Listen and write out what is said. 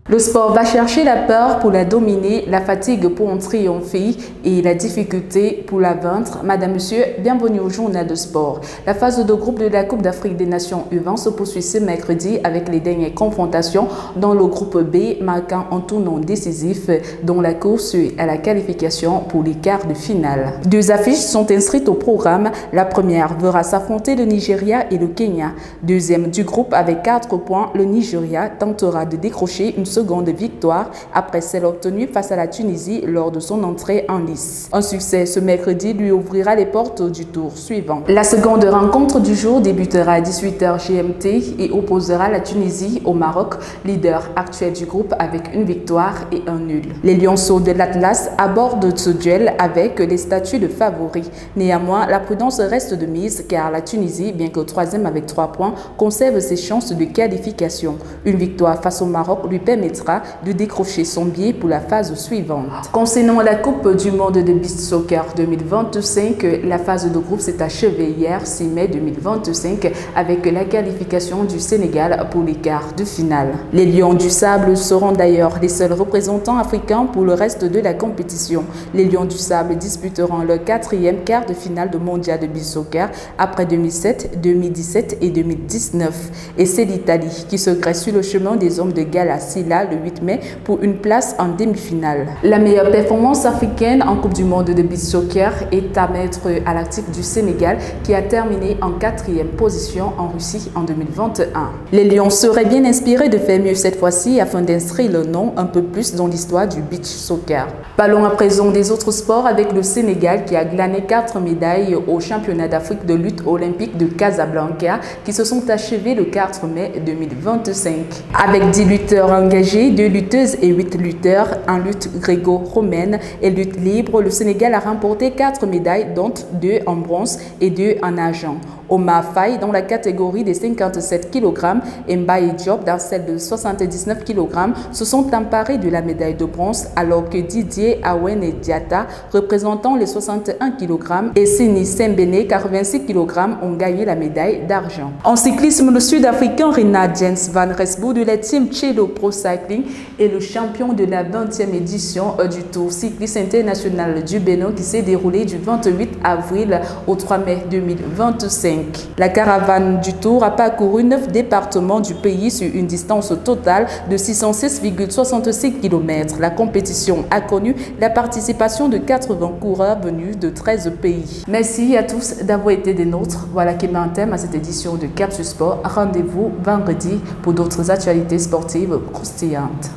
Le sport va chercher la peur pour la dominer, la fatigue pour en triompher et la difficulté pour la vaincre. Madame, Monsieur, bienvenue au journal de sport. La phase de groupe de la Coupe d'Afrique des Nations U20 se poursuit ce mercredi avec les dernières confrontations dans le groupe B, marquant un tournant décisif dans la course à la qualification pour les quarts de finale. Deux affiches sont inscrites au programme. La première verra s'affronter le Nigeria et le Kenya. Deuxième du groupe avec 4 points, le Nigeria tentera de décrocher une seconde victoire après celle obtenue face à la Tunisie lors de son entrée en lice. Un succès ce mercredi lui ouvrira les portes du tour suivant. La seconde rencontre du jour débutera à 18h GMT et opposera la Tunisie au Maroc, leader actuel du groupe avec une victoire et un nul. Les Lionceaux de l'Atlas abordent ce duel avec les statuts de favoris. Néanmoins, la prudence reste de mise car la Tunisie, bien que troisième avec 3 points, conserve ses chances de qualification. Une victoire face au Maroc lui permettra de décrocher son billet pour la phase suivante. Concernant la Coupe du monde de beach soccer 2025, la phase de groupe s'est achevée hier 6 mai 2025 avec la qualification du Sénégal pour les quarts de finale. Les Lions du Sable seront d'ailleurs les seuls représentants africains pour le reste de la compétition. Les Lions du Sable disputeront leur 4e quart de finale de mondial de beach soccer après 2007, 2017 et 2019. Et c'est l'Italie qui se greffe sur le chemin des hommes de Gala Silla le 8 mai pour une place en demi-finale. La meilleure performance africaine en Coupe du monde de beach soccer est à mettre à l'actif du Sénégal qui a terminé en 4e position en Russie en 2021. Les Lions seraient bien inspirés de faire mieux cette fois-ci afin d'inscrire le nom un peu plus dans l'histoire du beach soccer. Parlons à présent des autres sports avec le Sénégal qui a glané 4 médailles au championnat d'Afrique de lutte olympique de Casablanca qui se sont achevées le 4 mai 2025. Avec 10 lutteurs engagés, 2 lutteuses et 8 lutteurs en lutte gréco-romaine et lutte libre, le Sénégal a remporté 4 médailles dont 2 en bronze et 2 en argent. Omar Faye dans la catégorie des 57 kg et Mbaye Diop dans celle de 79 kg se sont emparés de la médaille de bronze alors que Didier Awen Diatta représentant les 61 kg et Sini Sembene 86 kg ont gagné la médaille d'argent. En cyclisme, le Sud-Africain Renard Jens van Rensburg de la team Cello Pro Cycling est le champion de la 20e édition du Tour cycliste international du Bénin qui s'est déroulé du 28 avril au 3 mai 2025. La caravane du Tour a parcouru 9 départements du pays sur une distance totale de 606,66 km. La compétition a connu la participation de 80 coureurs venus de 13 pays. Merci à tous d'avoir été des nôtres. Voilà qui met un thème à cette édition de Capsule Sport. Rendez-vous vendredi pour d'autres actualités sportives croustillantes.